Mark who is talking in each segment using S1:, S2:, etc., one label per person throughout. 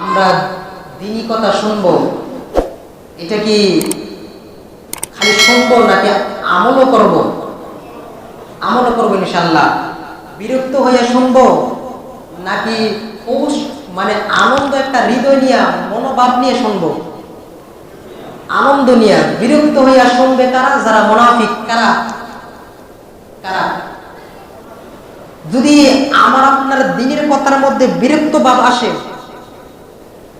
S1: আমরা দিনী কথা শুনবো, এটা কি খালি শুনবো নাকি আমলও করব? আমলও করবো ইনশাআল্লাহ। বিরক্ত হইয়া শুনবো নাকি মানে আনন্দ একটা হৃদয় নিয়ে মনোভাব নিয়ে শুনবো? আনন্দ নিয়ে। বিরক্ত হইয়া শুনবে কারা? যারা মুনাফিক। কারা? কারা? যদি আমার আপনার দ্বীনের কথার মধ্যে বিরক্ত ভাব আসে,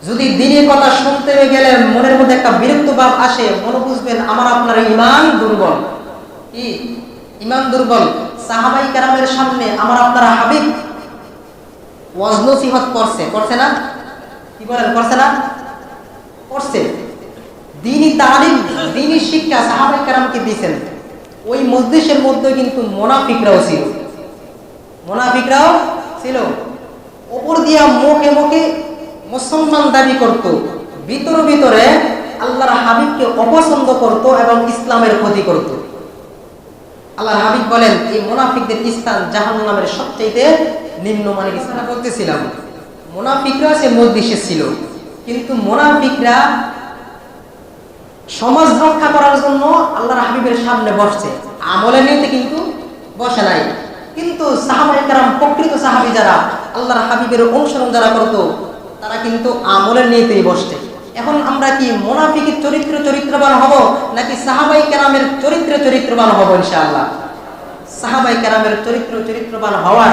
S1: যদি দ্বীনের কথা শুনতে গেলে মনের মধ্যে একটা বিরক্ত ভাব আসে, মনে বুঝবেন আমার আপনার ঈমান দুর্বল। কি ঈমান দুর্বল? সাহাবায়ে কেরামের সামনে আমার আপনার হাবিব ওয়াজ নসিহত করছে না? কি বলেন, করছে না? করছে। দ্বীনি তালিম, দ্বীনি শিক্ষা সাহাবায়ে কেরামকে দিয়েছেন। ওই মজলিসের মধ্যে কিন্তু মুনাফিকরাও ছিল। মুনাফিকরাও ছিল। উপর দিয়া মুখে মুখে মুসলমান দাবি করত, ভিতরে ভিতরে আল্লাহর হাবিবকে অপছন্দ করত এবং ইসলামের ক্ষতি করত। আল্লাহর হাবিব বলেন এই মুনাফিকদের স্থান জাহান্নামের সবচেয়ে নিম্নমানের স্থান। বলতেছিলাম মুনাফিকরা সে মজলিসে ছিল, কিন্তু মুনাফিকরা সমাজ রক্ষা করার জন্য আল্লাহর হাবিবের সামনে বসছে, আমলের নিয়তে কিন্তু বসে নাই। কিন্তু সাহাবায়ে কেরাম, প্রকৃত সাহাবী যারা আল্লাহর হাবিবের অনুসরণ যারা করত, তারা কিন্তু আমলের নিয়তেই বসছে। এখন আমরা কি মুনাফিকের চরিত্রবান হব নাকি সাহাবায়ে কেরামের চরিত্রবান হব? ইনশাআল্লাহ সাহাবায়ে কেরামের চরিত্রবান হওয়ার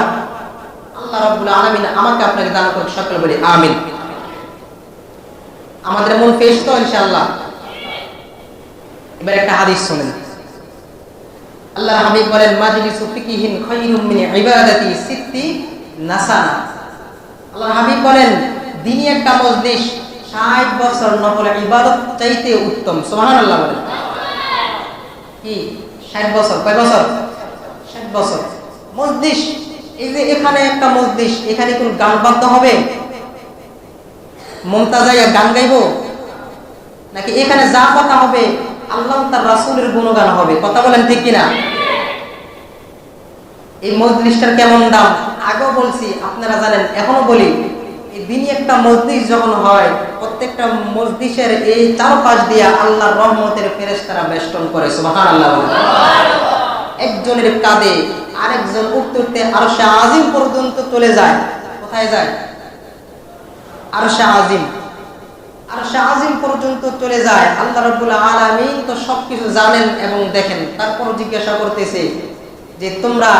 S1: আল্লাহ রাব্বুল আলামিন আমাকে আপনাকে দান করুন। সকলে বলি আমিন। আমাদের মন পেশ তো ইনশাআল্লাহ। এবার একটা হাদিস শুনেন। আল্লাহর হাবিব বলেন মাজলিসু ফিকিহিন খায়রুম মিন ইবাদাতি সিত্তি নাসানা। আল্লাহর হাবিব বলেন দ্বীনি একটা মজলিস 60 বছর নফল ইবাদত চাইতে উত্তম। সুবহানাল্লাহ বলেন। কি 60 বছর? কয় বছর? 60 বছর মজলিস। এই যে এখানে একটা মজলিস, এখানে কোন গান বাদ্য হবে? মুমতাজাইয়া গান গাইবো? নাকি এখানে যা কথা হবে আল্লাহ তার রাসূলের গুণগান হবে? কথা বলেন ঠিক কিনা? এই মজলিসটার কেমন দাম আগেও বলছি, আপনারা জানেন, এখনো বলি। এই দিনই একটা মজলিস যখন হয়, প্রত্যেকটা মজলিসের এই চারপাশ দিয়ে আল্লাহর রহমতের ফেরেশতারা বেষ্টন করে। সুবহানাল্লাহ। একজনের কাঁধে আরেকজন উঠতে উঠতে আরশে আজিম পর্যন্ত চলে যায়। কোথায় যায়? আরশে আজিম। আরশে আজিম পর্যন্ত চলে যায়। আল্লাহ রাব্বুল আলামিন তো সবকিছু জানেন এবং দেখেন। তারপর জিজ্ঞাসা করতেছে যে তোমরা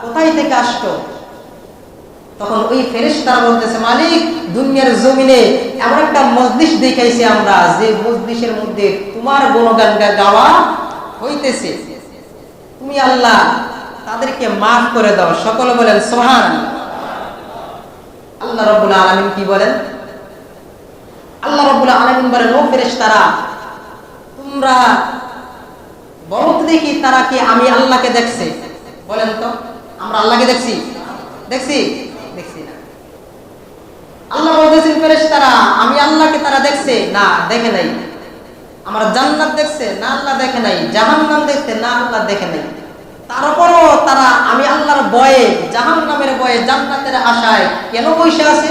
S1: কোথায় থেকে আসছো? তখন ওই ফেরেশতারা বলতেছে মালিক, দুনিয়ার জমিনে এমন একটা মজলিস দেখাইছি আমরা, যে মজলিসের মধ্যে তোমার গুণগান গাওয়া হইতেছে। তুমি আল্লাহ তাদেরকে মাফ করে দাও। সকলে বলেন সুবহানাল্লাহ। আল্লাহ রাব্বুল আলামিন কি বলেন? আল্লাহ রাব্বুল আলামিন বলেন ও ফেরেশতারা, তোমরা বলো তো দেখি তারা কি আমি আল্লাহকে দেখছে? বলেন তো, আমরা আল্লাহকে দেখছি? দেখছি না। আল্লাহ বলতেছেন ফেরেশতারা আমি আল্লাহকে তারা দেখছে? না, দেখে নাই। আমার জান্নাত দেখছে? না, আল্লাহ দেখে নাই। জাহান্নাম দেখছে? না, আল্লাহ দেখে নাই। তারপরও তারা আমি আল্লাহর ভয়ে, জাহান্নামের ভয়ে, জান্নাতের আশায় কেন বসে আছে?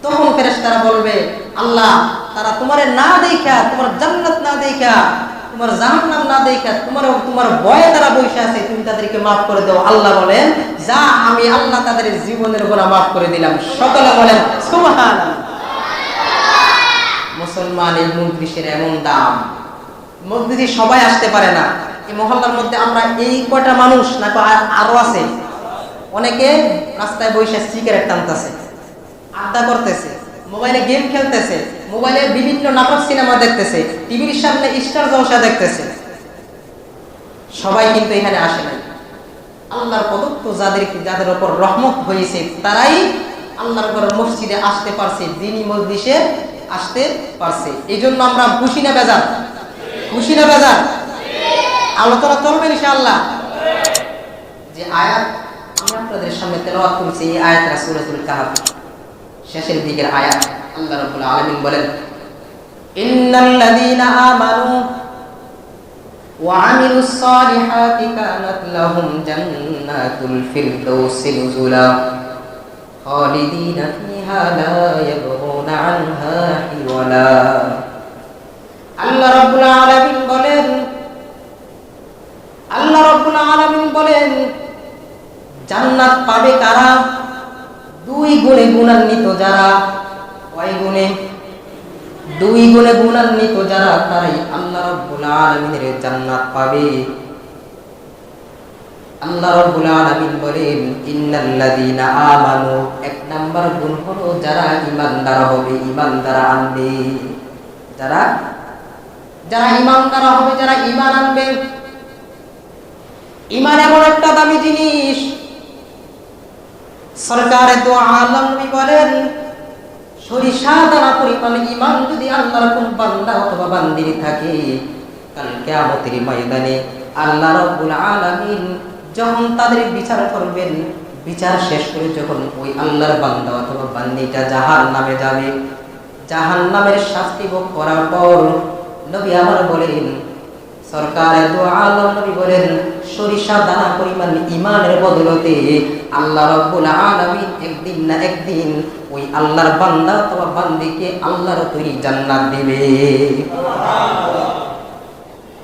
S1: তখন ফেরেশতারা বলবে আল্লাহ তারা তোমারে না দেখা, তোমার জান্নাত না দেখা, তোমার জাহান্নাম না দেখা, তোমার ভয়ে তারা বসে আছে, তুমি তাদেরকে মাফ করে দাও। আল্লাহ বলেন যা, আমি আল্লাহ তাদের জীবনের গুনাহ মাফ করে দিলাম। সকলে বলেন সুবহানাল্লাহ। মুসলমান এই মজলিসের এমন দাম। মজলিসে সবাই আসতে পারে না। এই মহল্লার মধ্যে আমরা এই কয়টা মানুষ না আরো আছে, অনেকে রাস্তায় বসে সিগারেট টানতেছে, আড্ডা করতেছে, মোবাইলে গেম খেলতেছে, মোবাইলে বিভিন্ন নাটক সিনেমা দেখতেছে, টিভির সামনে স্টার জলসা দেখতেছে। সবাই কিন্তু এখানে আসে নাই। আল্লাহর প্রদত্ত যাদের উপর রহমত হয়েছে তারাই আল্লাহর ঘরের মসজিদে আসতে পারছে, দ্বীনি মজলিসে আসতে পারছে। এই জন্য আমরা খুশি না বেজার? খুশি না বেজার? আলোচনা চলবে ইনশাআল্লাহ। যে আয়াত আমি আপনাদের সামনে তেলাওয়াত করেছি, এই আয়াতটা সূরাতুল কাহফ শেষের দিকের আয়াত। আল্লাহ রাব্বুল আলামিন বলেন ইন্নাল্লাযীনা আমানু ওয়া আমিলুস সালিহাতি কানাত লাহুম জান্নাতুল ফিরদাউসি নুজুলা খালিদিনা ফিহা লা ইয়াবগুনা আনহা হিওয়ালা। আল্লাহ রাব্বুল আলামিন বলেন, আল্লাহ রাব্বুল আলামিন বলেন জান্নাত পাবে কারা? দুই গুণে গুণান্বিত যারা। কয় গুণে? দুই গুণে গুণান্বিত যারা, তারাই আল্লাহ রাব্বুল আলামিনের জান্নাত পাবে। আল্লাহ রাব্বুল আলামিন বলেন ইন্নাল্লাযীনা আমানু, এক নাম্বার গুণ হলো যারা ঈমানদার হবে, ঈমানদার আনবে। যারা ঈমানদার হবে, যারা ঈমান আনবে। ঈমান এমন একটা দামি জিনিস, সরকারে দো আলম নবী বলেন সরিষা দানা পরিমাণ ঈমান যদি আল্লাহর কোন বান্দা অথবা বান্দির থাকে, কাল কিয়ামতের ময়দানে আল্লাহ রাব্বুল আলামিন যখন তাদের বিচার করবেন, বিচার শেষ করে যখন ওই আল্লাহর বান্দা অথবা বান্দিটা জাহান্নামে যাবে, জাহান্নামের শাস্তি ভোগ করার পর নবী আমার বলেন, সরকারে দো আলম নবী বলেন সরিষা দানা পরিমাণ ঈমানের বদলতে আল্লাহ রাব্বুল আলামিন একদিন না একদিন ওই আল্লাহর বান্দা অথবা বান্দিকে আল্লাহর তৈরি জান্নাত দিবে।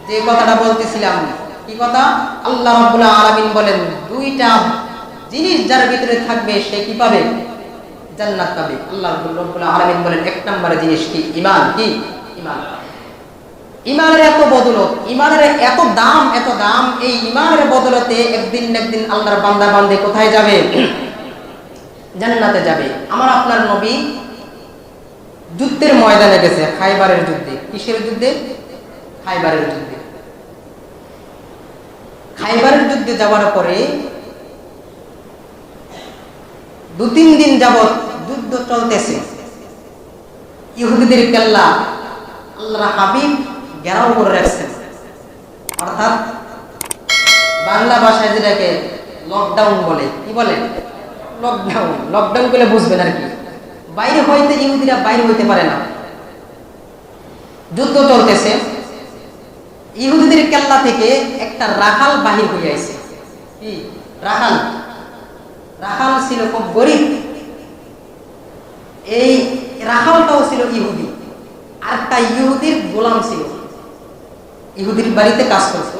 S1: যে কথাটা বলতেছিলাম, কি কথা? আল্লাহ রাব্বুল আলামিন বলেন দুইটা জিনিস যার ভিতরে থাকবে সে কি পাবে? জান্নাত পাবে। আল্লাহ রাব্বুল আলামিন বলেন এক নম্বরে জিনিস কি? ঈমান। কি? ঈমান। ঈমানের এত বদলত, ঈমানের এত দাম, এত দাম। এই ঈমানের বদলতে একদিন না একদিন আল্লাহর বান্দা বান্দী কোথায় যাবে? জান্নাতে যাবে। আমার আপনার নবী যুদ্ধের ময়দানে গেছে, খাইবারের যুদ্ধে। কিসের যুদ্ধে? খাইবারের যুদ্ধে। খাইবারের যুদ্ধে যাওয়ার পরে 2-3 দিন যাবত যুদ্ধ চলতেছে। ইহুদিদের কেল্লা আল্লাহর হাবিব ঘেরাও করে রাখছেন, অর্থাৎ বাংলা ভাষায় যেটাকে লকডাউন বলে। কি বলে? লকডাউন। লকডাউন বলে বুঝবেন আর কি। বাইরে হইতে ইহুদিরা বাইরে হইতে পারে না। যুদ্ধ চলতেছে, ইহুদিদের কেল্লা থেকে একটা রাখাল বাহির হয়ে আইছে। কি রাখাল? রাখাল ছিল খুব গরিব। এই রাখালটাও ছিল ইহুদি, আর একটা ইহুদির গোলাম ছিল। ইহুদির বাড়িতে কাজ করতো,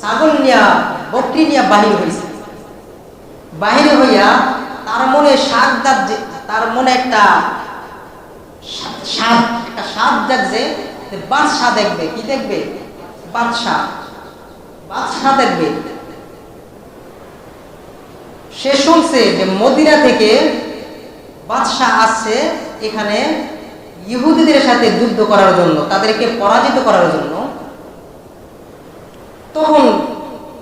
S1: ছাগল নিয়া বকরি নিয়া বাহির হয়েছে। বাহির হইয়া তার মনে তার মনে একটা স্বাদ জাগছে, বাদশাহ দেখবে। কি দেখবে? বাদশাহ দেখবে। সে শুনছে যে মদিনা থেকে বাদশাহ আসছে এখানে ইহুদিদের সাথে যুদ্ধ করার জন্য, তাদেরকে পরাজিত করার জন্য। তখন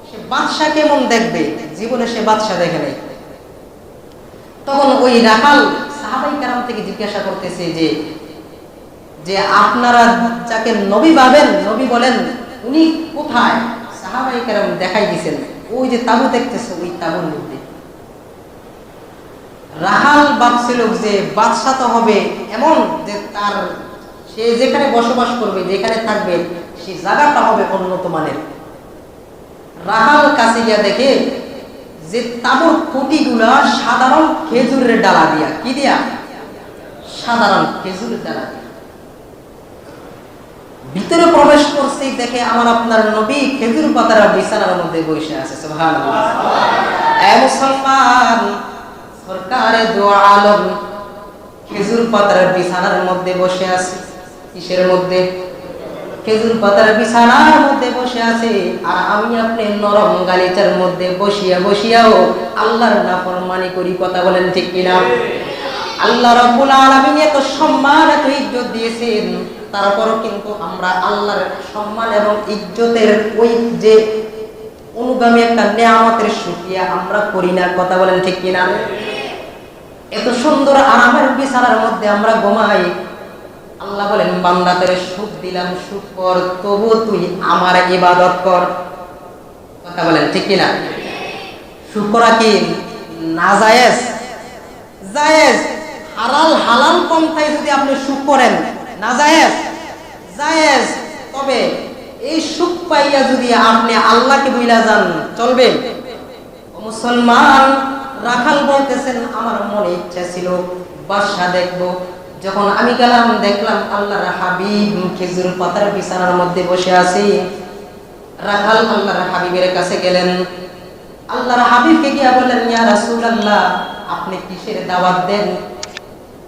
S1: সে বাদশাহ কেমন দেখবে, জীবনে সে বাদশাহ দেখে নাই। তখন ওই রাখাল সাহাবাই কেরাম থেকে জিজ্ঞাসা করতেছে যে আপনারা যাকে নবী ভাবেন, নবী বলেন উনি কোথায়? সাহাবাই কেরাম দেখাই দিয়েছেন, ওই যে তাবু দেখতেছে ওই তাবুর মধ্যে। রাখাল ভাবছিল যে বাদশাহ তো হবে এমন যে সে যেখানে বসবাস করবে, যেখানে থাকবে, সেই জায়গাটা হবে উন্নত মানের। রাখাল কাছে গিয়া দেখে যে তাবুর খুঁটিগুলা সাধারণ খেজুরের ডালা দিয়া। কি দিয়া? সাধারণ খেজুরের ডালা দিয়া। ভিতরে প্রবেশ করতেই দেখে আমার আপনার নবী খেজুর পাতার বিছানার মধ্যে বসে আছে। সুবহানাল্লাহ। এ মুসলমান, সরকারে দো আলম খেজুর পাতার বিছানার মধ্যে বসে আছে। কিসের মধ্যে? খেজুর পাতার বিছানার মধ্যে বসে আছে। আর আমি আপনি নরম গালিচার মধ্যে বসিয়াও আল্লাহর নাফরমানি করি। কথা বলেন ঠিক কিনা? আল্লাহ রাব্বুল আলামিন এত সম্মান, এত ইজ্জত দিয়েছেন, তারপরও কিন্তু আমরা আল্লাহর সম্মান এবং ইজ্জতের ওই যে অনুগামী একটা নেয়ামতের শুকরিয়া আমরা করি না। কথা বলেন ঠিক কিনা? এত সুন্দর আরামের বিছানার মধ্যে আমরা ঘুমাই। আল্লাহ বলেন বান্দা তোরে সুখ দিলাম, সুখ কর, তবু তুই আমার ইবাদত কর। কথা বলেন ঠিক কিনা? সুখ করা কি নাজায়েজ? জায়েজ। হালাল পন্থায় যদি আপনি সুখ করেন নাজায়েজ? জায়েজ। তবে এই সুখ পাইয়া যদি আপনি আল্লাহকে ভুইলা যান, চলবে? মুসলমান, রাখাল বলতেছেন আমার মনে ইচ্ছা ছিল বাদশা দেখবো, যখন আমি গেলাম দেখলাম আল্লাহর হাবিব খেজুর পাতার বিছানার মধ্যে বসে আছে। রাখাল আল্লাহর হাবিবের কাছে গেলেন, আল্লাহর হাবিবকে গিয়া বললেন, ইয়া রাসূলুল্লাহ, আপনি কিসের দাওয়াত দেন?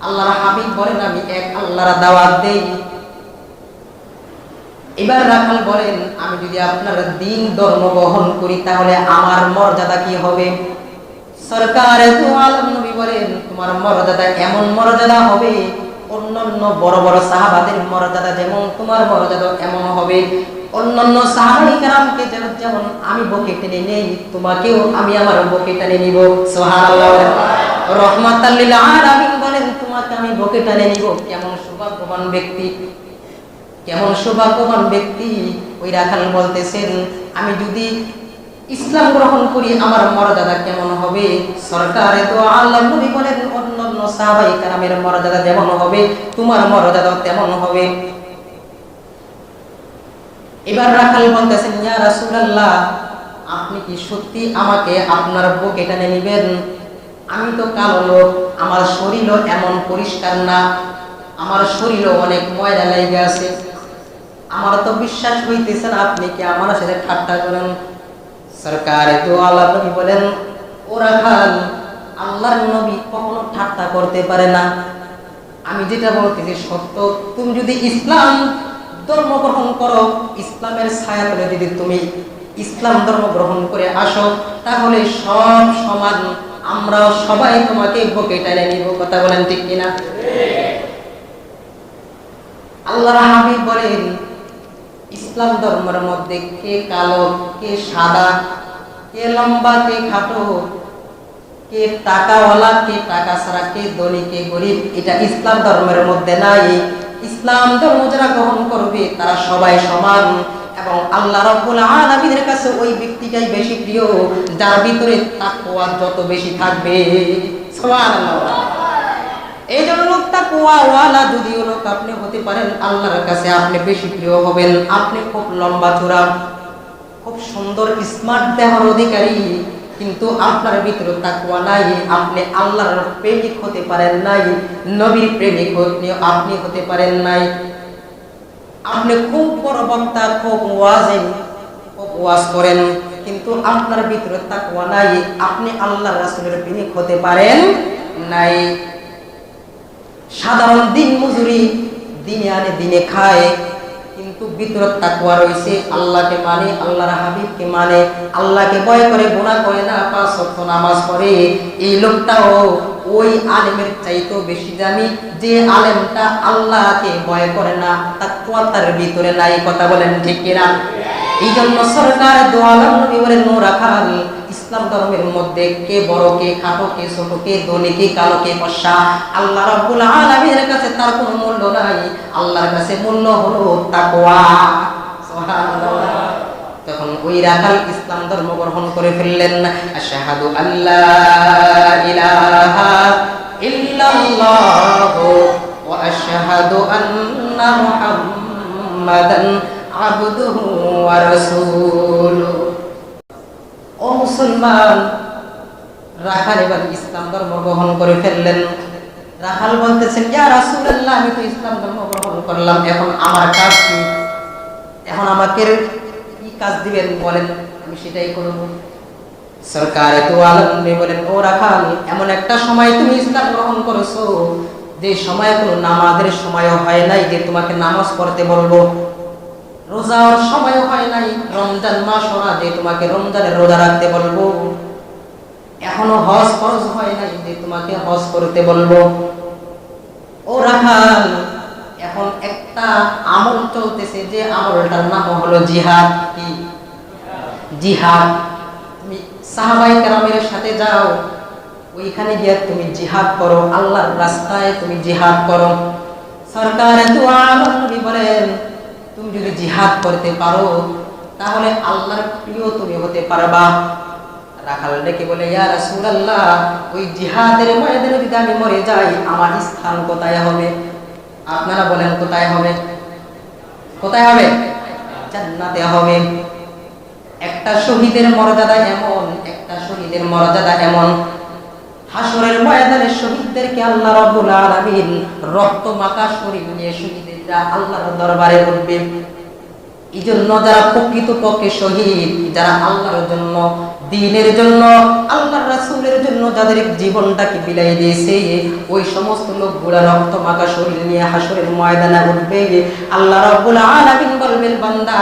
S1: আল্লাহর হাবিব বলেন, আমি এক আল্লাহর দাওয়াত দেই। এবার রাখাল বলেন, আমি যদি আপনার দ্বীন ধর্ম গ্রহণ করি তাহলে আমার মর্যাদা কি হবে? সরকার দু আলম নবী বলেন, তোমার মর্যাদা এমন মর্যাদা হবে, অন্যান্য বড় বড় সাহাবাদের মর্যাদা যেমন, তোমার মর্যাদা এমন হবে। অন্যান্য সাহাবায়ে কেরামকে যেমন আমি বুকে টেনে নেই, তোমাকেও আমি আমার বুকে টেনে নিব। সুবহানাল্লাহ। রহমাতাল লিল আলামিন বলেন, তোমাকে আমি বুকে টেনে নিব। কেমন সৌভাগ্যবান ব্যক্তি, কেমন সৌভাগ্যবান ব্যক্তি। ওই রাখাল বলতেছেন, আমি যদি ইসলাম গ্রহণ করি আমার মর্যাদা কেমন হবে? সরকারে তো আল্লাহ নবী বলেন, অন্যান্য সাহাবায়ে কেরামের মর্যাদা যেমন হবে তোমার মর্যাদাও তেমন হবে। এবার রাখাল বলতেছেন, ইয়া রাসূলুল্লাহ, আপনি কি সত্যি আমাকে আপনার বুকে টেনে নেবেন? আমি তো কালো লোক, আমার শরীরও এমন পরিষ্কার না, আমার শরীরও অনেক ময়লা লেগে আছে, আমার তো বিশ্বাস হইতেছে না আপনি কি আমার সাথে ঠাট্টা করেন। সরকারে তো আল্লাহ নবী বলেন, ও রাখাল, আল্লাহর নবী কখনো ঠাট্টা করতে পারে না। আমি যেটা বলতেছি সত্য। তুমি যদি ইসলাম ধর্ম গ্রহণ করো, ইসলামের ছায়াতলে যদি তুমি ইসলাম ধর্ম গ্রহণ করে আসো, তাহলে সব সমান, আমরা সবাই তোমাকে বুকে টেনে নিব। কথা বলেন ঠিক কিনা? আল্লাহর হাবিব বলেন, ইসলাম ধর্মের মধ্যে কে কালো, কে সাদা, কে লম্বা, কে খাটো, কে টাকাওয়ালা, কে টাকা ছাড়া, কে ধনী, কে গরিব, এটা ইসলাম ধর্মের মধ্যে নাই। ইসলাম ধর্ম যারা গ্রহণ করবে তারা সবাই সমান, এবং আল্লাহ রাব্বুল আলামিনের কাছে ওই ব্যক্তিটাই বেশি প্রিয় যার ভিতরে তাকওয়া যত বেশি থাকবে। সুবহানাল্লাহ। এই জন্য লোক তাকওয়াওয়ালা যদিও লোক আপনি হতে পারেন, আল্লাহর কাছে আপনি বেশি প্রিয় হবেন। আপনি খুব লম্বা চূড়া, খুব সুন্দর স্মার্ট দেহর অধিকারী, কিন্তু আপনার ভিতরে তাকওয়া নাই, আপনি আল্লাহর প্রেমিক হতে পারেন নাই, নবীর প্রেমিক আপনি হতে পারেন নাই। আপনি খুব বড় বক্তা, খুব ওয়াজিন, খুব ওয়াজ করেন, কিন্তু আপনার ভিতরে তাকওয়া নাই, আপনি আল্লাহর রাসূলের প্রেমিক হতে পারেন নাই। সাধারণ দিন মজুরি, দিনে আনে দিনে খায়, কিন্তু ভিতরে তাকওয়া রয়েছে, আল্লাহকে মানে, আল্লাহর হাবিবকে মানে, আল্লাহকে ভয় করে, গুনাহ করে না, 5 ওয়াক্ত নামাজ পড়ে। এই লোকটাও ওই আলেমের চাইতেও বেশি দামি যে আলেমটা আল্লাহকে ভয় করে না, তাকওয়া তার ভিতরে নাই। কথা বলেন ঠিক কিনা? এই জন্য সরকার দু আলম নবী বলেন, ও রাখাল, ইসলাম ধর্মের মধ্যে কে বড়, কে খাটো, কে ছোট, কে ধনী, কে কালো, কে ফর্সা, আল্লাহ রাব্বুল আলামিনের কাছে তার কোনো মূল্য নাই। আল্লাহর কাছে মূল্য হলো তাকওয়া। সুবহানাল্লাহ। তখন ওই রাখাল ইসলাম ধর্ম গ্রহণ করে ফেললেন। আশহাদু আল্লা ইলাহা ইল্লাল্লাহ ওয়া আশহাদু আন্না মুহাম্মাদান আবদুহু ওয়া রাসূলুহু। ও মুসলমান, রাখাল এবার ইসলাম ধর্ম গ্রহণ করে ফেললেন। রাখাল বলতেছেন, ইয়া রাসূলুল্লাহ, আমি তো ইসলাম ধর্ম গ্রহণ করলাম, এখন আমার কাজ কি? এখন আমাকে কি কাজ দিবেন বলেন, আমি সেটাই করব। সরকার তো আলম বলেন, ও রাখাল, এমন একটা সময় তুমি ইসলাম গ্রহণ করেছো যে সময় কোনো নামাজের সময়ও হয় নাই যে তোমাকে নামাজ পড়তে বলবো, রোজার সময়ও হয় নাই, রমজান মাস না যে তোমাকে রমজানের রোজা রাখতে বলবো, এখনো হজ ফরজ হয় নাই যে তোমাকে হজ করতে বলবো। ও রাখাল, এখন একটা আমল চলতেছে যে আমলটার নাম হলো জিহাদ। কি জিহাদ? তুমি সাহাবায়ে কেরামের সাথে যাও, ওইখানে গিয়ে তুমি জিহাদ করো, আল্লাহর রাস্তায় তুমি জিহাদ করো। সরকার দু আলম নবী বলেন, তুমি যদি জিহাদ করতে পারো তাহলে আল্লাহর প্রিয় তুমি হতে পারবা। রাখাল ডেকে বলে, ইয়া রাসূলুল্লাহ, ওই জিহাদের ময়দানে যদি আমি মরে যাই আমার স্থান কোথায় হবে? আপনারা বলেন কোথায় হবে? কোথায় হবে? জান্নাতে হবে। একটা শহীদের মর্যাদা এমন, একটা শহীদের মর্যাদা এমন হাসরের ময়দানে শহীদদেরকে আল্লাহ রাব্বুল আলামিন রক্ত মাখা শরীর নিয়ে শহীদরা আল্লাহর দরবারে উঠবে। এই জন্য যারা প্রকৃতপক্ষে শহীদ, যারা আল্লাহর জন্য, দ্বীনের জন্য, আল্লাহর রাসূলের জন্য যাদের জীবনটাকে বিলাই দিয়েছে, ওই সমস্ত লোকগুলা রক্ত মাখা শরীর নিয়ে হাসরের ময়দানে উঠবে। আল্লাহ রাব্বুল আলামিন বলবেন, বান্দা,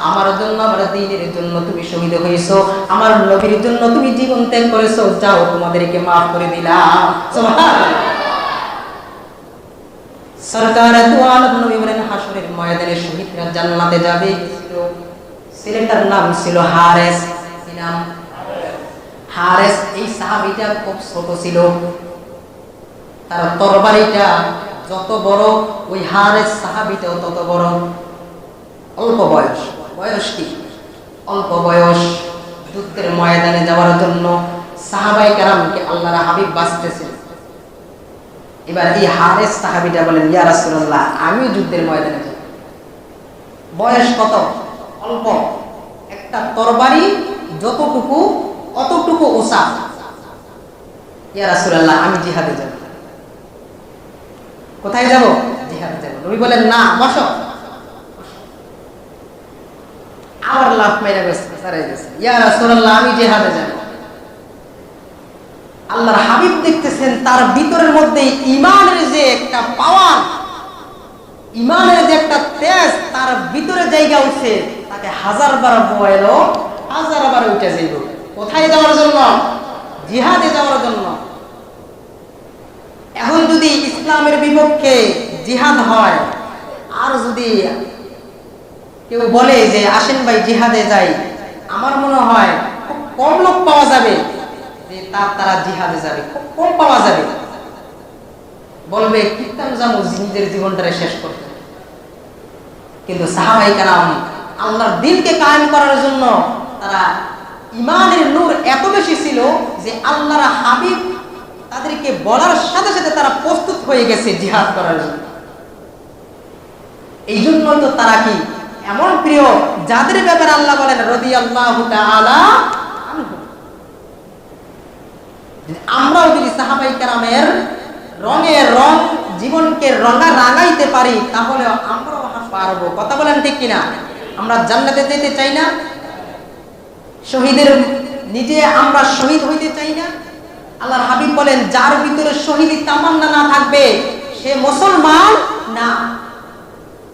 S1: আমার জন্য, আমার দ্বীনের জন্য তুমি শহীদ হয়েছো, আমার নবীর জন্য তুমি জীবন ত্যাগ করেছো, যাও তোমাদেরকে maaf করে দিলাম। সুবহানাল্লাহ। সরকার দু আলম নবী বলেন, হাসরের ময়দানে শহীদরা জান্নাতে যাবে। ছেলেটার নাম ছিল হারেস। কি নাম? হারেস। এই সাহাবীটা খুব ছোট ছিল, তার তরবারিটা যত বড়, ওই হারেস সাহাবীটাও তত বড়। অল্প বয়স, বয়স কি অল্প বয়স, যুদ্ধের ময়দানে যাওয়ার জন্য সাহাবায়ে কেরামকে আল্লাহর হাবিব বাঁচতেছিল। এবার এই হারেস সাহাবীটা বলেন, ইয়া রাসূলুল্লাহ, আমি যুদ্ধের ময়দানে যাব। বয়স কত? অল্প। একটা তরবারি যতটুকু অতটুকু ওসা। ইয়া রাসূলুল্লাহ, আমি জিহাদে যাব। কোথায় যাব? জিহাদে যাব। নবী বলেন, না, বসো। আবার লাফ মেরে গেছে, ইয়া রাসূলুল্লাহ, আমি জিহাদে যাব। আল্লাহর হাবিব দেখতেছেন তার ভিতরের মধ্যে ঈমানের যে একটা পাওয়ার, ঈমানের যে একটা তেজ তার ভিতরে জায়গা উঠছে, তাকে হাজারবার বয়লো, হাজারবার উঠে যাইব। কোথায় যাওয়ার জন্য? জিহাদে যাওয়ার জন্য। এখন যদি ইসলামের বিপক্ষে জিহাদ হয়, আর যদি কেউ বলে যে আসেন ভাই জিহাদে যাই, আমার মনে হয় খুব কম লোক পাওয়া যাবে যে তারা জিহাদে যাবে, খুব কম পাওয়া যাবে। বলবে কীর্তন জামু নিজের জীবনটারে শেষ করতে। কিন্তু সাহাবায়ে কেরাম আল্লাহর দ্বীনকে কায়েম করার জন্য তারা ঈমানের নূর এত বেশি ছিল যে আল্লাহর হাবিব তাদেরকে বলার সাথে সাথে তারা প্রস্তুত হয়ে গেছে জিহাদ করার জন্য। এই জন্যই তো তারা কি এমন প্রিয়, যাদের ব্যাপারে আল্লাহ বলেন রাদিয়াল্লাহু তাআলা আনহু। আমরাও যদি সাহাবায়ে কেরামের রঙের রং জীবনকে রাঙাইতে পারি, তাহলে আমরাও পারবো। কথা বলেন ঠিক কিনা? আমরা জান্নাতে যেতে চাই না? শহীদের নিজে আমরা শহীদ হইতে চাই না? আল্লাহর হাবিব বলেন, যার ভিতরে শহীদি তামান্না না থাকবে সে মুসলমান না।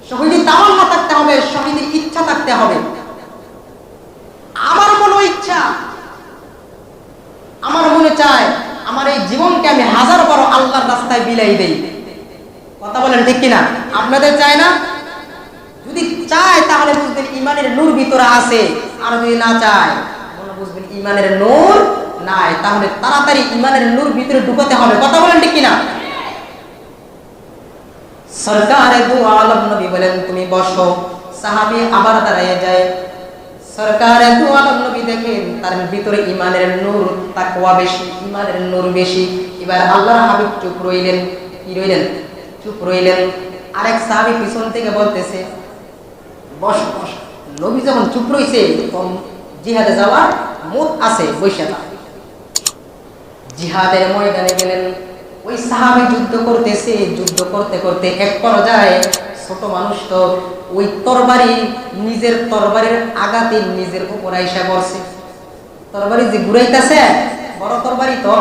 S1: শহীদি তামান্না থাকতে হবে, শহীদি ইচ্ছা থাকতে হবে। আমার মনে ইচ্ছা, আমার মনে চায় আমার এই জীবনকে আমি হাজার বড় আল্লাহর রাস্তায় বিলাই দেই। কথা বলেন ঠিক কিনা? আপনাদের চায় না? যদি চায় তাহলে বুঝবেন ঈমানের নূর ভিতরে আছে, আর যদি না চায় মনে বুঝবেন ঈমানের নূর নাই, তাহলে তাড়াতাড়ি ঈমানের নূর ভিতরে ঢুকাতে হবে। কথা বলেন ঠিক কিনা? সরকারে দু আলম নবী বলেন, তুমি বসো। সাহাবী আবার দাঁড়িয়ে যায়। সরকারে দু আলম নবী দেখেন তার ভিতরে ঈমানের নূর, তাকওয়া বেশি, ঈমানের নূর বেশি। এবার আল্লাহর হাবিব চুপ রইলেন। কি রইলেন? চুপ রইলেন। আরেক সাহাবী পিছন থেকে বলতেছে, বস বস। নবী যখন চুপ রইছে, তখন জিহাদে যাওয়ার মত আছে, বসে না। জিহাদের ময়দানে গেলেন। ওই সাহাবী যুদ্ধ করতেছে, যুদ্ধ করতে করতে এক পর্যায়ে ছোট মানুষ তো ওই তরবারি, নিজের তরবারির আঘাতে নিজের উপর আইসা পড়ছে। তরবারি যে ঘুরাইতেছে, বড় তরবারি তো,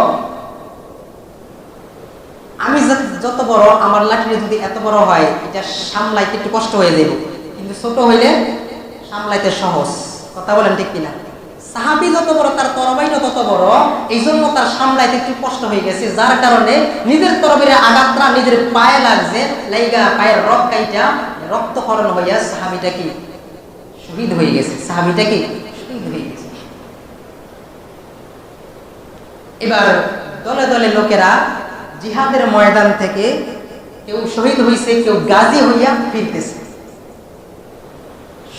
S1: আমি যত বড়, আমার লাঠিটা যদি এত বড় হয়, এটা সামলাইতে একটু কষ্ট হয়ে যাবে, কিন্তু ছোট হইলে সামলাইতে সহজ। কথা বলেন ঠিক কিনা? সাহাবী যত বড়, তার তরবারিটা তত বড়, এই জন্য তার সামলাইতে একটু কষ্ট হয়ে গেছে, যার কারণে নিজের তরবারির আঘাতটা নিজের পায়ে লাগছে, লাইগা পায়ের রক্তক্ষরণ হইয়া সাহাবীটা কি শহীদ হয়ে গেছে। সাহাবীটা কি শহীদ হয়ে গেছে। এবার দলে দলে লোকেরা জিহাদের ময়দান থেকে কেউ শহীদ হইছে, কেউ গাজী হইয়া ফিরতেছে।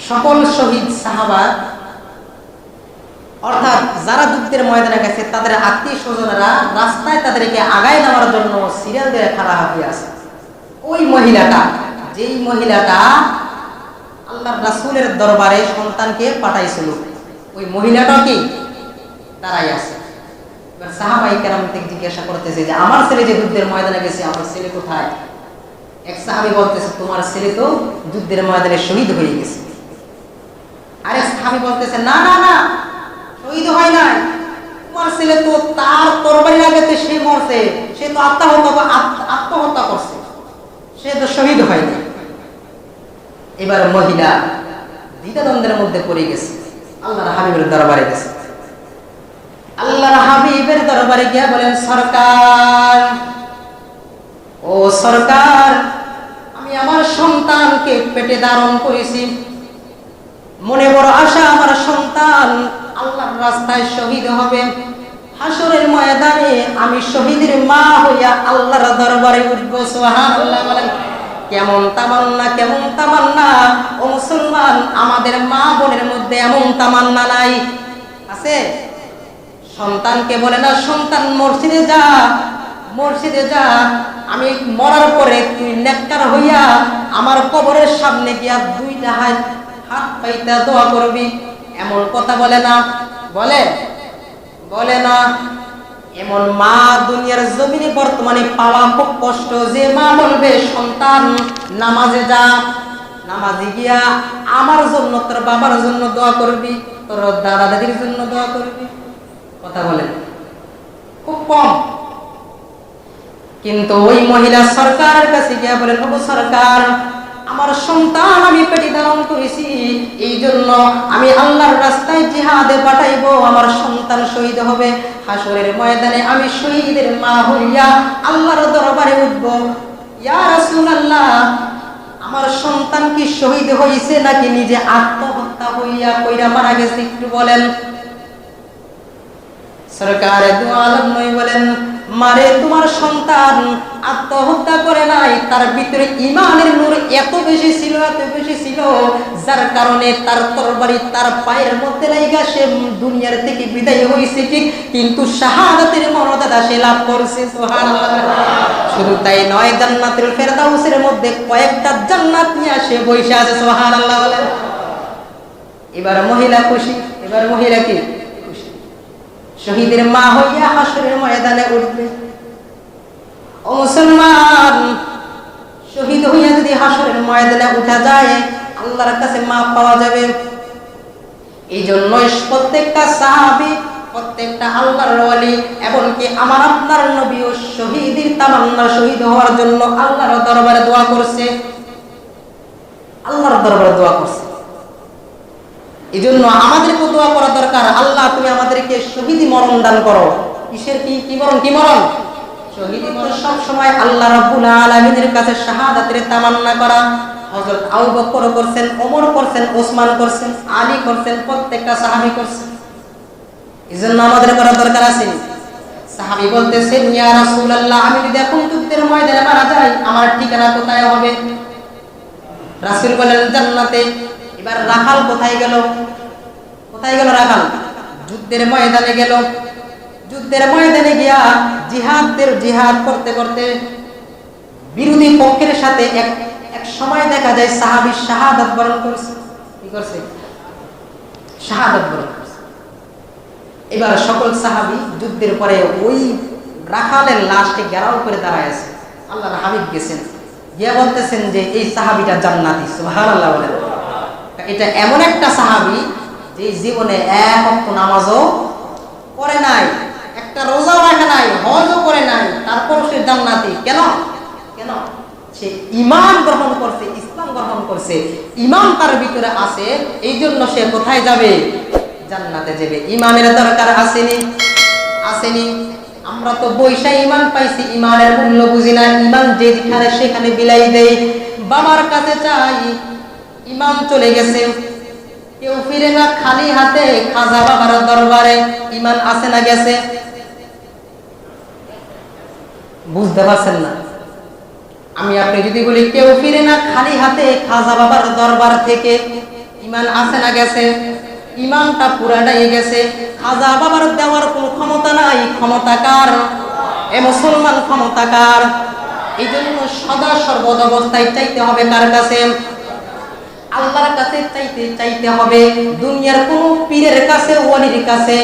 S1: সকল শহীদ সাহাবা, অর্থাৎ যারা যুদ্ধের ময়দানে গেছে, তাদের আত্মীয় স্বজনেরা রাস্তায় তাদেরকে আগায় নেওয়ার জন্য সিরিয়াল দিয়ে খাড়া হয়ে আছে। ওই মহিলাটা, যেই মহিলাটা আল্লাহর রাসূলের দরবারে সন্তানকে পাঠাইছিল, ওই মহিলাটাও কি দাঁড়াই আছে। এবার সাহাবায়ে কেরাম থেকে জিজ্ঞাসা করতেছে যে আমার ছেলে যে যুদ্ধের ময়দানে গেছে, আমার ছেলে কোথায়? এক সাহাবী বলতেছে তোমার ছেলে তো যুদ্ধের ময়দানে শহীদ হয়ে গেছে। আরেক সাহাবী বলতেছে না না না, শহীদ হয় নাই, তোমার ছেলে তো তার তরবারির আঘাতে সে মরছে, সে তো আত্মহত্যা করছে, সে তো শহীদ হয়নি। এবার মহিলা দ্বিধাদ্বন্দ্বের মধ্যে পড়ে গেছে, আল্লাহর হাবিবের দরবারে গেছে। আল্লাহর হাবিবের দরবারে গিয়া বলেন সরকার, ও সরকার, আমি আমার সন্তানকে পেটে ধারণ করেছি, মনে বড় আশা আমার সন্তান আল্লাহর রাস্তায় শহীদ হবে, হাসরের ময়দানে আমি শহীদের মা হইয়া আল্লাহর দরবারে উঠব। সুবহানাল্লাহ বলেন। কেমন তামান্না, কেমন তামান্না! ও মুসলমান, আমাদের মা বোনের মধ্যে এমন তামান্না নাই? আছে? সন্তানকে বলে না সন্তান মসজিদে যা, মসজিদে যা, আমি মরার পরে তুই নেককার হইয়া আমার কবরের সামনে গিয়া দুইটা হাত পাইতা দোয়া করবি। এমন কথা বলে না? বলে? বলে না। এমন মা দুনিয়ার জমিনে বর্তমানে পাওয়া খুব কষ্ট। যে মা বলবে সন্তান নামাজে যা, নামাজে গিয়া আমার জন্য, তোর বাবার জন্য দোয়া করবি, তোর দাদা দাদির জন্য দোয়া করবি, কথা বলেন খুব কম। কিন্তু ওই মহিলা সরকারের কাছে গিয়া বলেন, ওগো সরকার, আমার সন্তান আমি পেটে ধারণ করেছি, এই জন্য আমি আল্লাহর রাস্তায় জিহাদে পাঠাইবো, আমার সন্তান শহীদ হবে, হাসরের ময়দানে আমি শহীদের মা হইয়া আল্লাহর দরবারে উঠব। ইয়া রাসূলুল্লাহ, আমার সন্তান কি শহীদ হইছে নাকি নিজে আত্মহত্যা হইয়া কইরা মারা গেছে, একটু বলেন। সরকারে দু আলম নয় বলেন, মারে তোমার সন্তান আত্মহত্যা করে নাই, তার ভিতরে ঈমানের নূর এত বেশি ছিল, এত বেশি ছিল, যার কারণে তার তরবারি তার পায়ের মধ্যে লাগা সে দুনিয়ার থেকে বিদায় হইছে ঠিক, কিন্তু শাহাদাতের মর্যাদা সে লাভ করছে। সুবহানাল্লাহ। শুধু তাই নয়, জান্নাতুল ফেরদাউসের মধ্যে কয়েকটা জান্নাত নিয়ে সে বসে আছে। সুবহানাল্লাহ বলেন। এবার মহিলা খুশি, এবার মহিলা কি খুশি, শহীদের মা হইয়া হাসরের ময়দানে উঠবে। ও মুসলমান, শহীদ হইয়া যদি হাসরের ময়দানে উঠা যায়, আল্লাহর কাছে মাপ পাওয়া যাবে। এই জন্য প্রত্যেকটা সাহাবী, প্রত্যেকটা আল্লাহর ওয়ালি, এমনকি আমার আপনার নবীও শহীদের তামান্না, শহীদ হওয়ার জন্য আল্লাহর দরবারে দোয়া করছে, আল্লাহর দরবারে দোয়া করছে। এই জন্য আমাদেরকে দোয়া করা দরকার, আল্লাহ তুমি আমাদেরকে শহীদি মরণ দান করো। কিসের কি মরণ? কি মরণ? শহীদি মরণ। সব সময় আল্লাহ রাব্বুল আলামিনের কাছে শাহাদাতের তামান্না করা। হযরত আবু বকর করছেন, ওমর করছেন, ওসমান করছেন, আলী করছেন, প্রত্যেকটা সাহাবী করছেন। এজন্য আমাদের করা দরকার আছে। সাহাবী বলতেছেন, ইয়া রাসূলুল্লাহ, আমি যদি এখন যুদ্ধের ময়দানে মারা যাই, আমার ঠিকানা কোথায় হবে? রাসূল বলেন, জান্নাতে। এবার রাখাল কোথায় গেল? কোথায় গেল রাখাল? যুদ্ধের ময়দানে গেল। যুদ্ধের ময়দানে গিয়া জিহাদ করতে করতে বিরোধী পক্ষের সাথে এক সময় দেখা যায় সাহাবী শাহাদাত বরণ করছে। কি করছে? শাহাদাত বরণ করছে। এবার সকল সাহাবী যুদ্ধের পরে ওই রাখালের লাশকে ঘেরাও করে দাঁড়ায় আছে। আল্লাহর হাবিব গেছেন, গিয়া বলতেছেন যে এই সাহাবীটা জান্নাতি। সুবহানাল্লাহ বলেন। এটা এমন একটা সাহাবী যে জীবনে এক ওয়াক্ত নামাজও পড়ে নাই, একটা রোজাও রাখে নাই, হজও করে নাই, তারপর সে জান্নাতি। কেন? কেন? সে ঈমান গ্রহণ করছে, ইসলাম গ্রহণ করছে, ঈমান তার ভিতরে আছে, এই জন্য সে কোথায় যাবে? জান্নাতে যাবে। ঈমানের দরকার আসেনি? আসেনি? আমরা তো বৈশা ঈমান পাইছি, ঈমানের মূল্য বুঝি না, ঈমান যেখানে সেখানে বিলাই দেই। বাবার কাছে চাই, ঈমান চলে গেছে, কেউ ফিরে না খালি হাতে খাজা বাবার দরবারে। ঈমান আছে না গেছে? বুঝতে পারছেন না? আমি আপনি যদি বলি কেউ ফিরে না খালি হাতে খাজা বাবার দরবার থেকে, ঈমান আছে না গেছে? ঈমানটা পুরাটাই গেছে। খাজা বাবার দেওয়ার কোনো ক্ষমতা নাই, ক্ষমতা কার? এ মুসলমান, ক্ষমতা কার? এই জন্য সদা সর্বদা অবস্থায় চাইতে হবে কার কাছে? আল্লাহর কাছে চাইতে হবে। দুনিয়ার কোন পীরের কাছে, ওয়ালির কাছে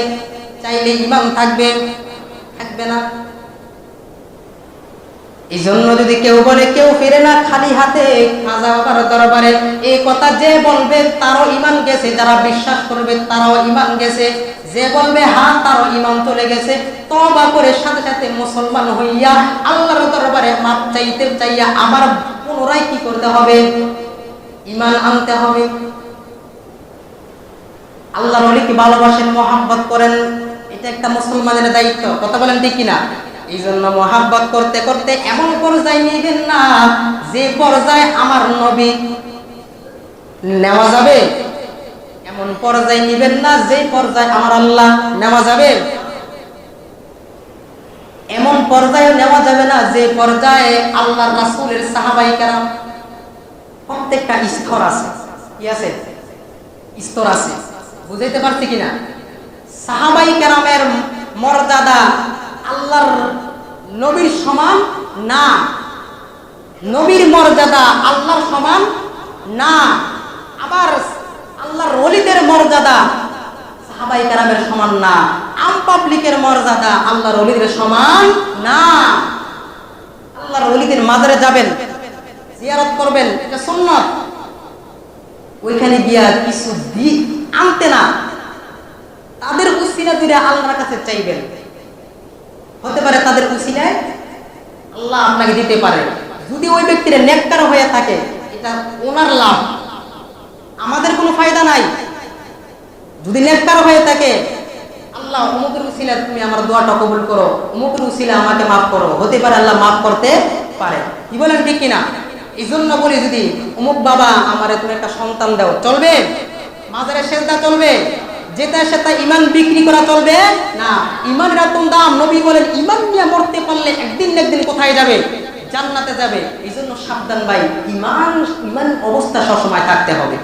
S1: চাইলে ঈমান থাকবে? ফিরবে না। এই জন্য যদি কেউ বলে কেউ ফিরে না খালি হাতে খাজা বাবার দরবারে, এই কথা যে বলবে তারও ঈমান গেছে, যারা বিশ্বাস করবে তারাও ঈমান গেছে, যে বলবে হ্যাঁ তারও ঈমান চলে গেছে। তওবা করে সাথে সাথে মুসলমান হইয়া আল্লাহর দরবারে মাপ চাইতে চাইয়া আবার পুনরায় কি করতে হবে? ঈমান আনতে হবে। আল্লাহর ওলিকে ভালোবাসেন, মহব্বত করেন, এটা একটা মুসলমানের দায়িত্ব। কথা বলেন ঠিক কিনা? এই জন্য মহব্বত করতে করতে এমন পর্যায়ে নিবেন না যে পর্যায়ে আমার নবী নেওয়া যাবে, এমন পর্যায়ে নিবেন না যে পর্যায়ে আমার আল্লাহ নেওয়া যাবে, এমন পর্যায়ে নেওয়া যাবে না যে পর্যায়ে আল্লাহর রাসূলের সাহাবায়ে কেরাম। প্রত্যেকটা স্তর আছে, কি আছে? স্তর আছে। বুঝাইতে পারছি কিনা? সাহাবায়ে কেরামের মর্যাদা আল্লাহর নবীর সমান না, নবীর মর্যাদা আল্লাহর সমান না, আবার আল্লাহর ওলিদের মর্যাদা সাহাবায়ে কেরামের সমান না, আম পাবলিকের মর্যাদা আল্লাহর ওলিদের সমান না। আল্লাহর ওলিদের মাজারে যাবেন, জিয়ারত করবেন, এটা সুন্নাত। ওইখানে গিয়া কিছু দিক আনতে না, তাদের উসিলা দিয়ে আল্লাহর কাছে চাইবেন। হতে পারে তাদের উসিলায় আল্লাহ আপনাকে দিতে পারে, যদি ওই ব্যক্তির নেককার হয়ে থাকে, এটা ওনার লাভ, আমাদের কোনো ফায়দা নাই। যদি নেককার হয়ে থাকে, আল্লাহ অমুকের উসিলা তুমি আমার দোয়াটা কবুল করো, অমুকের উসিলা আমাকে মাফ করো, হতে পারে আল্লাহ মাফ করতে পারে। কি বলেন ঠিক কিনা? এই জন্য বলি, যদি অমুক বাবা আমারে তুমি একটা সন্তান দাও, চলবে? মাজারে সেজদা চলবে? যেটা সেটা ঈমান বিক্রি করা চলবে না। ঈমানের এরকম দাম, নবী বলেন ঈমান নিয়ে মরতে পারলে একদিন না একদিন কোথায় যাবে? জান্নাতে যাবে। এই জন্য সাবধান ভাই, ঈমান অবস্থা সবসময় থাকতে হবে।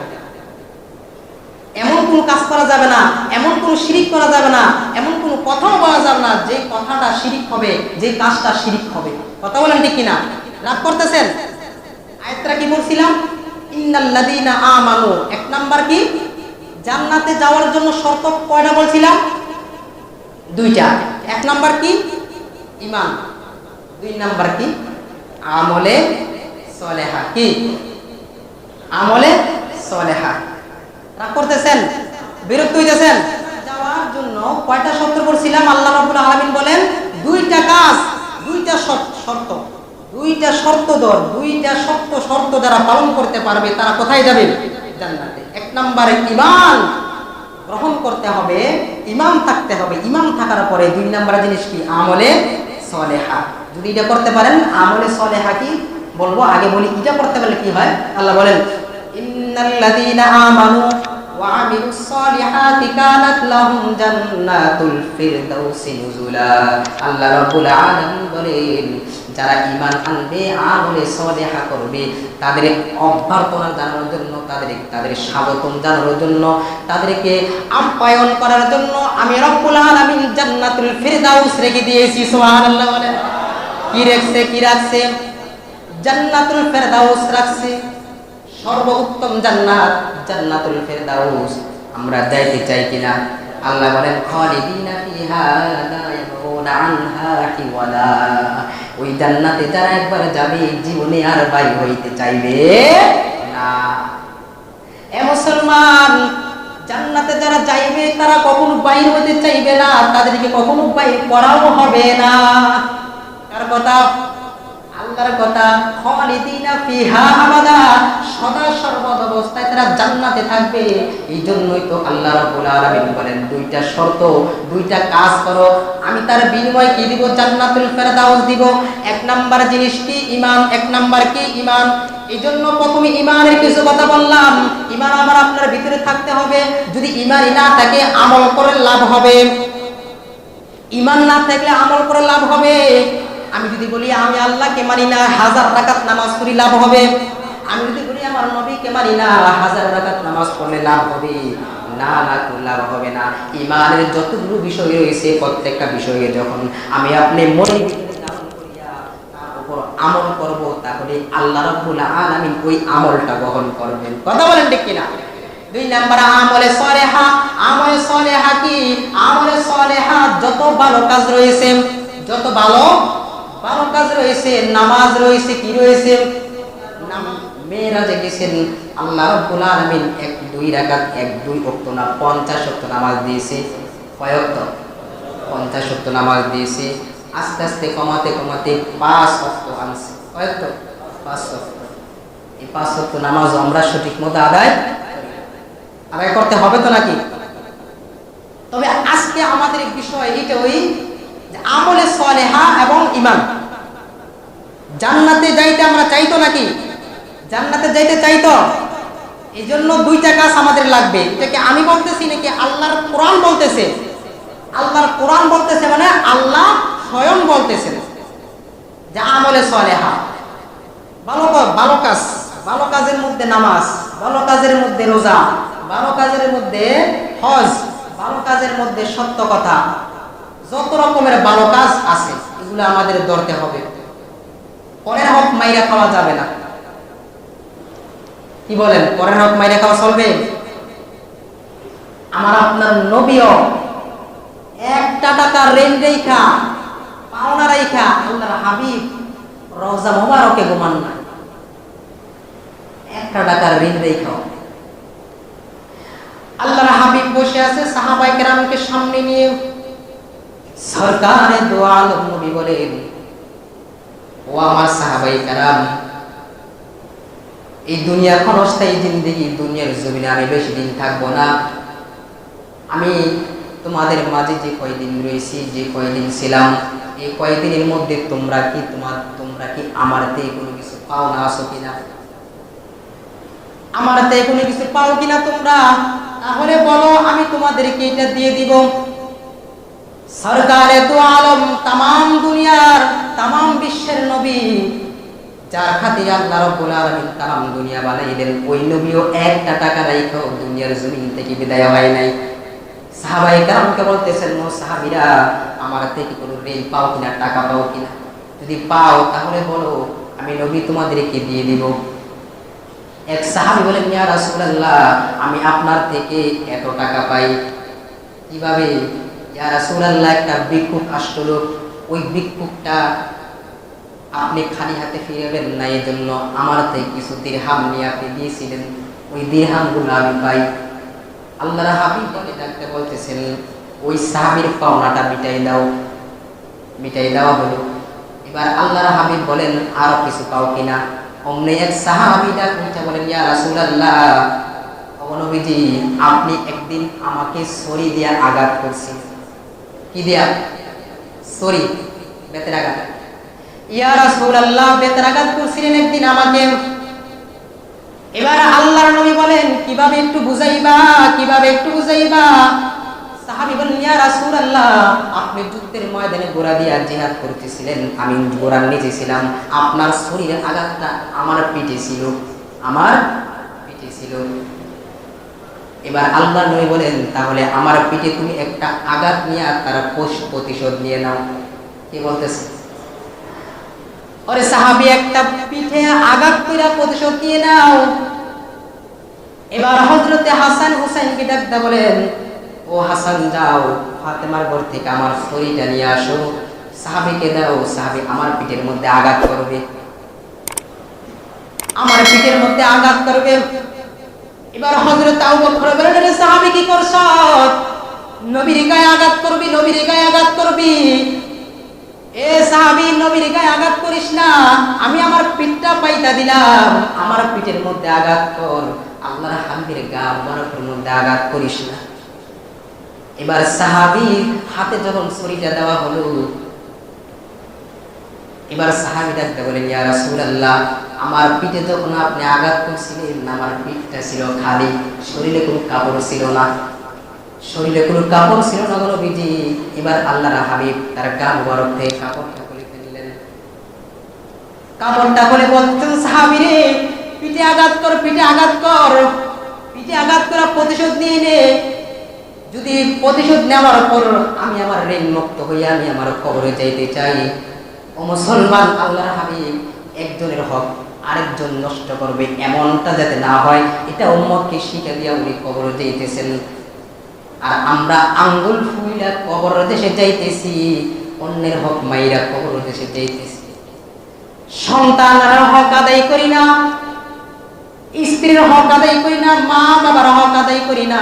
S1: এমন কোন কাজ করা যাবে না, এমন কোন শিরিক করা যাবে না, এমন কোন কথাও বলা যাবে না যে কথাটা শিরিক হবে, যে কাজটা শিরিক হবে। কথা বলেন ঠিক কিনা? রাগ করতেছেন? আয়াতটা কি বলছিলাম? ইন্নাল্লাযীনা আমানু, এক নাম্বার কি? জান্নাতে যাওয়ার জন্য শর্ত কয়টা বলছিলাম? দুইটা। এক নাম্বার কি? ঈমান। দুই নাম্বার কি? আমলে সলেহা। কি? আমলে সলেহা। রাগ করতেছেন? বিরক্ত হইতেছেন? যাওয়ার জন্য কয়টা শর্ত বলছিলাম? আল্লাহ রাব্বুল আলামিন বলেন দুইটা কাজ, দুইটা শর্ত, দুইটা শর্ত দর, দুইটা শর্ত যারা পালন করতে পারবে তারা কোথায় যাবে? জান্নাতে। এক নম্বরে ঈমান গ্রহণ করতে হবে, ঈমান থাকতে হবে। ঈমান থাকার পরে দুই নম্বরের জিনিস কি? আমলে সলেহা। যদি এটা করতে পারেন, আমলে সলেহা কি বলবো, আগে বলি এটা করতে পারলে কি হয়। আল্লাহ বলেন ইন্নাল্লাযীনা আমানু ওয়া আমিলুস সলিহাতি কানাত লাহুম জান্নাতুল ফিরদাউসি নুজুলা। আল্লাহ রাব্বুল আলামিন বলেন যারা ঈমান আনবে, আমলে সলেহা করবে, তাদের অভ্যর্থনা জানানোর জন্য, তাদের স্বাগতম জানানোর জন্য, তাদেরকে আপ্যায়ন করার জন্য আমি রব্বুল আলামিন জান্নাতুল ফিরদাউস রেখে দিয়েছি। সুবহানাল্লাহ বলেন। কি রাখছে? কি রাখছে? জান্নাতুল ফিরদাউস রাখছে। সর্বোত্তম জান্নাত জান্নাতুল ফিরদাউস। আমরা যাইতে চাই কিনা? আল্লাহ বলেন খালিদিনা ফিহা লা ইয়াবগুনা আনহা হিওয়ালা। ওই জান্নাতে যারা একবার যাবে জীবনে আর বাইরে হইতে চাইবে না। এ মুসলমান, জান্নাতে যারা যাইবে তারা কখনো বাইরে হইতে চাইবে না, তাদেরকে কখনো বাইরে করাও হবে না। কার কথা? আল্লাহর কথা। খালিদিনা ফিহা আবাদা, সদা সর্বদা অবস্থায় তারা জান্নাতে থাকবে। এই জন্যই তো আল্লাহ রাব্বুল আলামিন বলেন দুইটা শর্ত, দুইটা কাজ করো, আমি তার বিনিময়ে কি দিব? জান্নাতুল ফিরদাউস দিব। এক নাম্বার জিনিস কি? ঈমান। এক নাম্বার কি? ঈমান। এই জন্য প্রথমে ঈমানের কিছু কথা বললাম। ঈমান আমার আপনার ভিতরে থাকতে হবে। যদি ঈমানই না থাকে, আমল করে লাভ হবে? ঈমান না থাকলে আমল করে লাভ হবে? আমি যদি বলি আমি আল্লাহকে মানি না, 1000 রাকাত নামাজ পড়ি, লাভ হবে? আমি যদি বলি আমার নবীকে মানি না, 1000 রাকাত নামাজ পড়লে লাভ হবে? না, লাভ হবে না। ঈমানের যতগুলো বিষয় রয়েছে, প্রত্যেকটা বিষয়ে যখন আমি আপনি মনে তার উপর আমল করব, তাহলে আল্লাহ রাব্বুল আলামিন ওই আমলটা গ্রহণ করবেন। কথা বলেন ঠিক কিনা? দুই নাম্বার আমলে সলেহা। আমলে সলেহা কি? আমলে সলেহা যত ভালো কাজ রয়েছে, যত ভালো ভালো কাজ রয়েছে, নামাজ রয়েছে, কি রয়েছে, মেয়েরাজে গেছেন আল্লাহ রাব্বুল আলামিন 1-2 রাকাত 1-2 ওয়াক্ত না 50 ওয়াক্ত নামাজ দিয়েছে। কয় ওয়াক্ত? 50 ওয়াক্ত নামাজ দিয়েছে। আস্তে আস্তে কমাতে কমাতে 5 ওয়াক্ত আনছে। কয় ওয়াক্ত? 5 ওয়াক্ত। এই 5 ওয়াক্ত নামাজ আমরা সঠিক মতো আদায় করতে হবে তো নাকি? তবে আজকে আমাদের বিষয় এটা ওই যে আমলে সালেহা এবং ঈমান। জান্নাতে যাইতে আমরা চাইতো নাকি? জান্নাতে যাইতে চাইতো। এই জন্য 2টা কাজ আমাদের লাগবে। এটাকে আমি বলতেছি নাকি আল্লাহর কোরআন বলতেছে? আল্লাহর কোরআন বলতেছে মানে আল্লাহ স্বয়ং বলতেছেন যে আমলে সালেহা, ভালো কাজ, ভালো কাজের মধ্যে নামাজ, ভালো কাজের মধ্যে রোজা, ভালো কাজের মধ্যে হজ, ভালো কাজের মধ্যে সত্য কথা, যত রকমের ভালো কাজ আছে এগুলো আমাদের ধরতে হবে। পরের হক মাইরা খাওয়া যাবে না। কি বলেন? পরের হক মাইরা খাওয়া চলবে? আমার আপনার নবীও 1 টাকা ঋণ রেখা পাওনা রেখা আল্লাহর হাবিব রওজা মোবারকে ঘুমান না। 1 টাকার ঋণ রেখা আল্লাহর হাবিব বসে আছে, সাহাবায়ে কেরামকে সামনে নিয়ে সরকারে দো আলম নবী বলেন, ও আমার সাহাবায়ে কেরাম, এই দুনিয়া ক্ষণস্থায়ী জিন্দেগি, দুনিয়ার জমিনে আমি বেশি দিন থাকবো না। আমি তোমাদের মাঝে যে কয়দিন রয়েছি, যে কয়দিন ছিলাম, এই কয়দিনের মধ্যে তোমরা কি আমার থেকে কোনো কিছু পাও না আসো কিনা? আমার থেকে কোনো কিছু পাও কিনা তোমরা? তাহলে বলো, আমি তোমাদেরকে এটা দিয়ে দিব। সরকারে দো আলম, তামাম দুনিয়ার, তামাম বিশ্বের নবী, যার খাতিরে আল্লাহ রাব্বুল আলামিন তামাম দুনিয়া বানাইলেন, ওই নবীও 1 টাকা রাইখা দুনিয়ার জমিন থেকে বিদায় হয় নাই। সাহাবায়ে কেরামকে বলতেছেন, ও সাহাবীরা, আমার থেকে কোনো ঋণ পাও কিনা, টাকা পাও কিনা? যদি পাও তাহলে বলো, আমি নবী তোমাদেরকে দিয়ে দিব। এক সাহাবী বলেন, ইয়া রাসূলুল্লাহ, আমি আপনার থেকে এত টাকা পাই। কিভাবে? ইয়া রাসূলুল্লাহ, একটা ভিক্ষুক আসলো, ওই ভিক্ষুকটা আপনি খালি হাতে ফিরবেন না, এই জন্য আমার থেকে কিছু দিরহাম নিয়ে আপনি দিয়েছিলেন, ওই দিরহামগুলো আমি পাই। আল্লাহর হাবিব বলে ডাকতে বলতেছেন, ওই সাহাবীর পাওনাটা মিটাই দেওয়া হলো। এবার আল্লাহর হাবিব বলেন, আর কিছু পাও কিনা? অমনি এক সাহাবী ডাকতে বলেন, ইয়া রাসূলুল্লাহ, ও নবীজি, আপনি একদিন আমাকে ছুরি দিয়ে আঘাত করছেন। কি দিয়া? ছুরি, বেতের আঘাত। ইয়া রাসূলুল্লাহ, বেতের আঘাত করছিলেন একদিন আমাকে। এবার আল্লাহর নবী বলেন, কিভাবে একটু বুঝাইবা? সাহাবী বলেন, ইয়া রাসূলুল্লাহ, আপনি যুদ্ধের ময়দানে ঘোড়া দিয়ে জিহাদ করতেছিলেন, আমি ঘোড়ার নিচে ছিলাম, আপনার শরীরের আঘাতটা আমার পিঠে ছিল। এবার আল্লাহর নবী বলেন, তাহলে আমার পিঠে তুমি একটা আঘাত নিয়ে তার প্রতিশোধ নিয়ে নাও। কি বলতেছে? ওরে সাহাবী, একটা পিঠে আঘাত করে প্রতিশোধ নিয়ে নাও। এবার হযরতে হাসান হুসাইনকে ডাকতে বলেন, ও হাসান, যাও ফাতেমার ঘর থেকে আমার ছুরিটা নিয়ে আসো, সাহাবীকে দাও, সাহাবী আমার পিঠের মধ্যে আঘাত করবে। এবার হযরত আবু বকর বলেন, রে সাহাবী, কি করছ? নবীর গায়ে আঘাত করবি। এ সাহাবী, নবীর গায়ে আঘাত করিস না, আমি আমার পিঠটা পাইতা দিলাম, আমার পিঠের মধ্যে আঘাত কর, আল্লাহর হাবিবের গা মোবারকের মধ্যে আঘাত করিস না। এবার সাহাবীর হাতে যখন ছুরিটা দেওয়া হলো, এবার সাহাবী ডাকতে বলেন, ইয়া রাসূলুল্লাহ, আমার পিঠে যখন আপনি আঘাত করছিলেন, আমার পিঠটা ছিল খালি, শরীরে কোনো কাপড় ছিল না নবীজি। এবার আল্লাহর হাবিব তার গা মোবারক থেকে কাপড়টা খুলে ফেললেন। কাপড়টা খুলে বলতেন, সাহাবী রে, পিঠে আঘাত কর, প্রতিশোধ নিয়ে নে। যদি প্রতিশোধ নেওয়ার পর আমি আমার ঋণ মুক্ত হইয়া আমি আমার কবরে যাইতে চাই। ও মুসলমান, আল্লাহর হাবিব একজনের হক আরেকজন নষ্ট করবে এমনটা যাতে না হয়, এটা উম্মতকে শিক্ষা দিয়া উনি কবরে যাইতেছেন। আর আমরা আঙ্গুল ফুইলা কবরের দেশে যাইতেছি, অন্যের হক মাইরা কবর দেশে যাইতেছি। সন্তানরা হক আদায় করি না, স্ত্রীর হক আদায় করি না, মা বাবার হক আদায় করি না,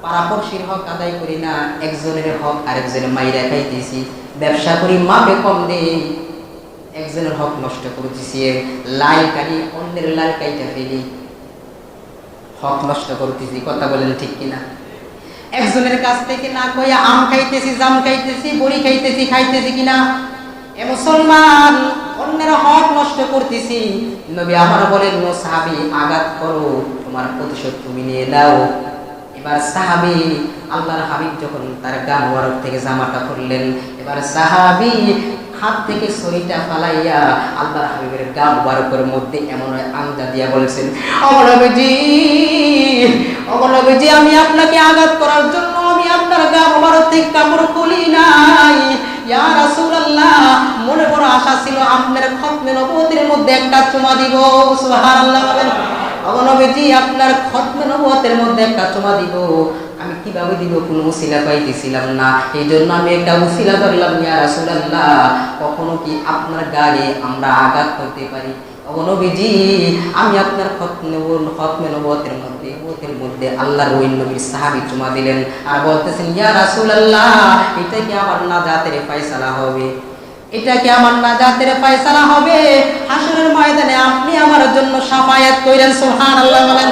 S1: পাড়াপড়শির হক আদায় করি না, একজনের হক আরেকজনের মাইরা খাইতেছি। ব্যবসা করি মাপে কম দেই, একজনের হক নষ্ট করতেছি। লাল কাটি অন্যের লাল কাইটা ফেলি, হক নষ্ট করতেছি। কথা বলেন ঠিক কিনা? একজনের কাছ থেকে না কইয়া আম খাইতেছি, জাম খাইতেছি, বড়ি খাইতেছি কিনা? এ মুসলমান, অন্যের হক নষ্ট করতেছি। নবী আমার বলেন, নো সাহাবী, আঘাত করো, তোমার প্রতিশোধ তুমি নিয়ে নাও। এবার সাহাবী, আল্লাহর হাবিব যখন তার গা মোবারক থেকে জামাটা খুললেন, এবার সাহাবী হাত থেকে ছড়িটা ফালাইয়া আল্লাহর হাবিবের গা মোবারকের মধ্যে এমন আঞ্জা দিয়া বলেছেন, অগণবীজি, আমি আপনাকে আঘাত করার জন্য আমি আপনার গা মোবারক থেকে কাপড় খুলি নাই। ইয়া রাসূলুল্লাহ, মনে বড় আশা ছিল আপনার খতমে নবুয়তের মধ্যে একটা চুমা দিব। সুবহানাল্লাহ বলেন। অগণবীজি, আপনার খতমে নবুয়তের মধ্যে একটা চুমা দিব। আমি কিভাবে দিব কোনো উসিলা পাইতেছিলাম না, এই জন্য আমি একটা উসিলা ধরলাম। ইয়া রাসূলুল্লাহ, কখনো কি আপনার গায়ে আমরা আঘাত করতে পারি? নবীজি, আমি আপনার খতমে নবুয়তের মধ্যে আল্লাহর ওই নবীর সাহাবী চুমা দিলেন আর বলতেছেন, ইয়া রাসূলুল্লাহ, এটা কি আমার নাজাতের ফয়সালা হবে? এটা কি আমার নাজাতের ফয়সালা হবে? হাসরের ময়দানে আপনি আমার জন্য শাফায়াত কইরেন। সুবহানাল্লাহ বলেন।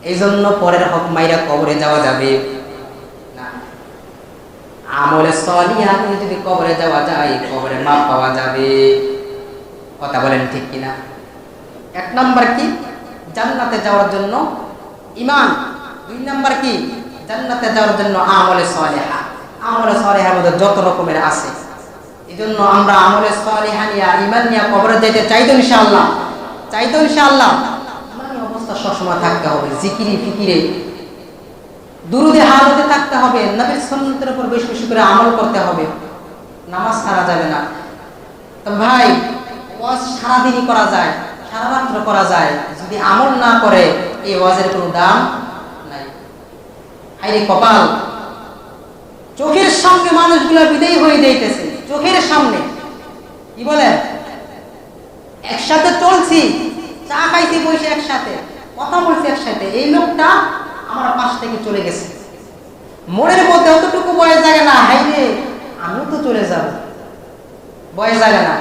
S1: এই জন্য পরের হক মাইরা কবরে যাওয়া যাবে না। আমলে সলিহা করে যদি কবরে যাওয়া যায়, কবরে মাপ পাওয়া যাবে। কথা বলেন ঠিক কিনা? এক নাম্বার কি? জান্নাতে যাওয়ার জন্য ঈমান। দুই নাম্বার কি? জান্নাতে যাওয়ার জন্য আমলে সলিহা। আমলে সলিহার মধ্যে যত রকমের আছে, এজন্য আমরা আমলে সলিহা নিয়া, ঈমান নিয়া কবরে যেতে চাই তো ইনশাআল্লাহ? চাই তো ইনশাআল্লাহ? ইমানি অবস্থা সবসময় থাকতে হবে, জিকিরে ফিকিরে দুরুদে হালতে থাকতে হবে, নবীর সুন্নতের উপর বেশি বেশি করে আমল করতে হবে। নামাজ ছাড়া যাবে না। তো ভাই, ওয়াজ সারাদিনই করা যায়, সারা রাত্র করা যায়, যদি আমল না করে এই ওয়াজের কোনো দাম নাই। হায়রে কপাল, চোখের সামনে মানুষগুলো বিদায় হয়ে যাইতেছে, চোখের সামনে। কি বলেন? একসাথে চলছি, চা খাইছি বসে একসাথে, কথা বলছি একসাথে, এই লোকটা আমার পাশ থেকে চলে গেছে। মনের মধ্যে অতটুকু বয়ে জাগে না, হাইরে আমিও তো চলে যাব, বয়ে জাগে না।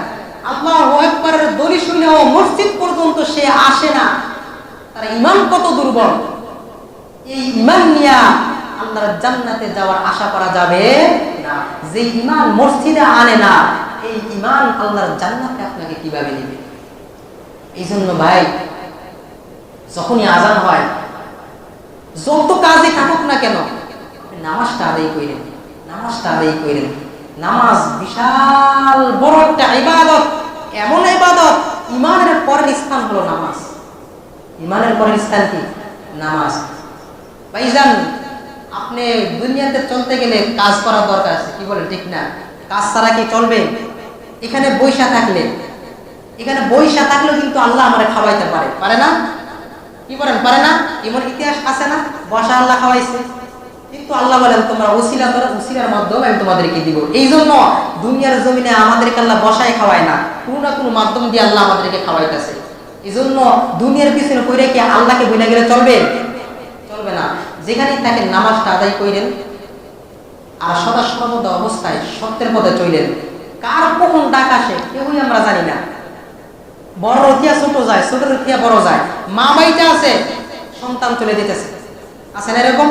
S1: আল্লাহু আকবারের দড়ি শুনেও মসজিদ পর্যন্ত সে আসে না। তার ঈমান কত দুর্বল! এই ঈমান নিয়ে আল্লাহর জান্নাতে যাওয়ার আশা করা যাবে না। যে ঈমান মসজিদে আনে না, এই ঈমান আল্লাহর জান্নাতে আপনাকে কিভাবে নেবে? এই জন্য ভাই, যখনই আজান হয়, যত কাজে থাকুক না কেন, নামাজটা আদায় করেন, নামাজটা আদায় করেন। নামাজ বিশাল বড় একটা ইবাদত, এমন ইবাদত, ঈমানের পরের স্থান হলো নামাজ। ঈমানের পরের স্থান কি? নামাজ। ভাইজান, আপনি দুনিয়াতে চলতে গেলে কাজ করার দরকার আছে, কি বলেন ঠিক না? কাজ ছাড়া কি চলবে? এখানে বৈশা থাকলেও কিন্তু আল্লাহ আমারে খাওয়াইতে পারে, পারে না? কি বলেন, পারে না? এমন ইতিহাস আছে না? বসা আল্লাহ খাওয়াইছে, কিন্তু আল্লাহ বলেন তোমরা ওসিলা করো, ওসিলার মাধ্যমে আমি তোমাদেরকে দিব। এই জন্য দুনিয়ার জমিনে আমাদেরকে আল্লাহ বসায় খাওয়ায় না, কোনো না কোনো মাধ্যম দিয়ে আল্লাহ আমাদেরকে খাওয়াইতেছে। এই জন্য দুনিয়ার পিছনে কইরা কি আল্লাহকে বইলা গেলে চলবে? চলবে না। যেখানেই থাকেন নামাজটা আদায় করেন, আর সদা সর্বদা অবস্থায় সত্যের পথে চলেন। কার কখন ডাক আসে কেউই আমরা জানি না। বড় রথিয়া ছোট যায়, ছোট রথিয়া বড় যায়। মা বাইটা আছে, সন্তান চলে যেতেছে, আছে না এরকম?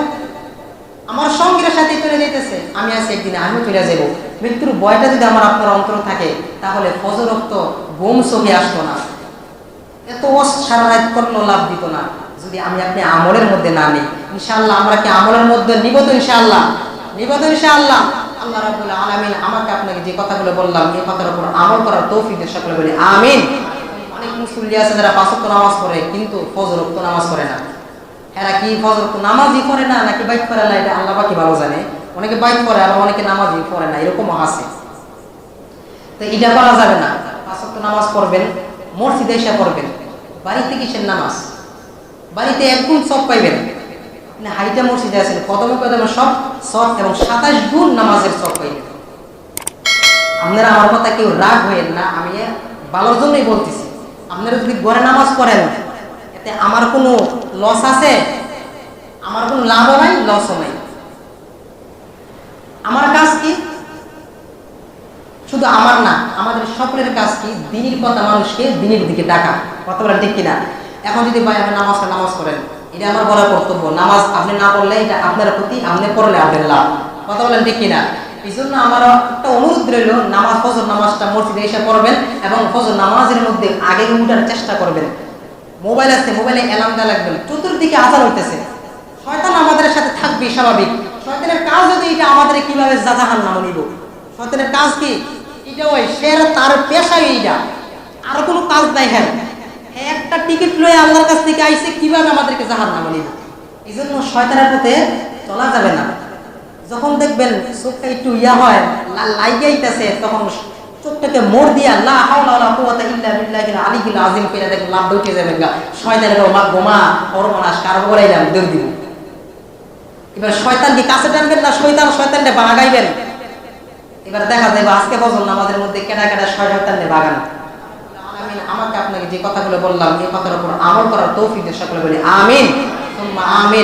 S1: আমার সঙ্গীর সাথে চলে যেতেছে, আমি আছি একদিন আমিও চলে যাব। মৃত্যুর ভয়টা যদি আমার আপনার অন্তর থাকে, তাহলে ফজর রক্ত ঘুম চোখে আসতো না, এত সারা রাত করলো লাভ দিত না, যদি আমি আপনি আমলের মধ্যে না নিই। ইনশাআল্লাহ আমরা কি আমলের মধ্যে নিব তো? ইনশাআল্লাহ নিব তো ইনশাআল্লাহ। আল্লাহ রাব্বুল আলামিন আমাকে আপনাকে যে কথাগুলো বললাম, এই কথার উপর আমল করার তৌফিক দেন সকলে বলি আমিন। অনেক মুসল্লি আছে যারা পাঁচ ওয়াক্ত নামাজ পড়ে কিন্তু ফজর ওয়াক্ত নামাজ পড়ে না। এরা কি ফজর ওয়াক্ত নামাজই পড়ে না নাকি বাইত পড়ে না, এটা আল্লাহ পাকি ভালো জানে। অনেকে বাইত পড়ে, আবার অনেকে নামাজই পড়ে না, এরকমও আছে। তো এটা করা যাবে না। পাঁচ ওয়াক্ত নামাজ পড়বেন, মসজিদে এসে পড়বেন। বাড়িতে কিসের নামাজ? বাড়িতে একদম সব পাইবেন। আপনি হাইটা মসজিদে আছেন, কদমে কদমে সব এবং 27 গুণ নামাজের সব পাইবেন। আপনারা আমার কথা কেউ রাগ হইেন না, আমি ভালোর জন্যই বলতেছি। আপনারা যদি ঘরে নামাজ পড়েন, এতে আমার কোনো লস আছে? আমার কোনো লাভও নাই, লসও নাই। আমার কাজ কি? শুধু আমার না, আমাদের সকলের কাজ কি? দ্বীনের কথা মানুষকে দ্বীনের দিকে ডাকা। কথা বলেন ঠিক কিনা? এখন যদি ভাই আপনি নামাজ করেন, এটা আমার বড় কর্তব্য। নামাজ আপনি না পড়লে এটা আপনার প্রতি, আপনি পড়লে আপনার লাভ। কথা বলেন ঠিক কিনা? এই জন্য আমার একটা অনুরোধ রইল, নামাজ ফজর নামাজটা মসজিদে এসে পড়বেন এবং ফজর নামাজের মধ্যে আগে উঠার চেষ্টা করবেন। মোবাইল আছে, মোবাইলে অ্যালার্ম দেওয়া লাগবে। চতুর্দিকে আজান হইতেছে, শয়তান আমাদের সাথে থাকবে, স্বাভাবিক। শয়তানের কাজ যদি এটা, আমাদের কিভাবে জাহান্নামে নিব? শয়তানের কাজ কি? এটা ওই শের তার পেশাই এইটা, আর কোনো কাজ নাই। হ্যাঁ, একটা টিকিট লয়ে আল্লাহর কাছ থেকে আইছে, কিভাবে আমাদেরকে জাহান্নামে নিব? এই জন্য শয়তানের পথে চলা যাবে না। যখন দেখবেন চোখটা একটু হয়, লাইগাইতেছে, তখন চোখটাকে মোড় দিয়া লা হাওলা ওয়ালা কুওয়াতা ইল্লা বিল্লাহিল আলিয়্যিল আযীম কইরা দেখবেন লাভ উঠে যাবেন গা। শয়তানের গোমা হরমোনাস কার বলাইলাম দেউ দিব। এবার শয়তানকে কাছে টানবেন না, শয়তানকে বাগাইবেন। এবার দেখা যাবে আজকে ফজর নামাজের মধ্যে কেডা কেডা শয়তানকে বাগান। আমিন। আমাকে আপনাকে যে কথাগুলো বললাম, এই কথার উপর আমল করার তৌফিক দেন সকলে বলি আমিন। সুম্মা আমিন।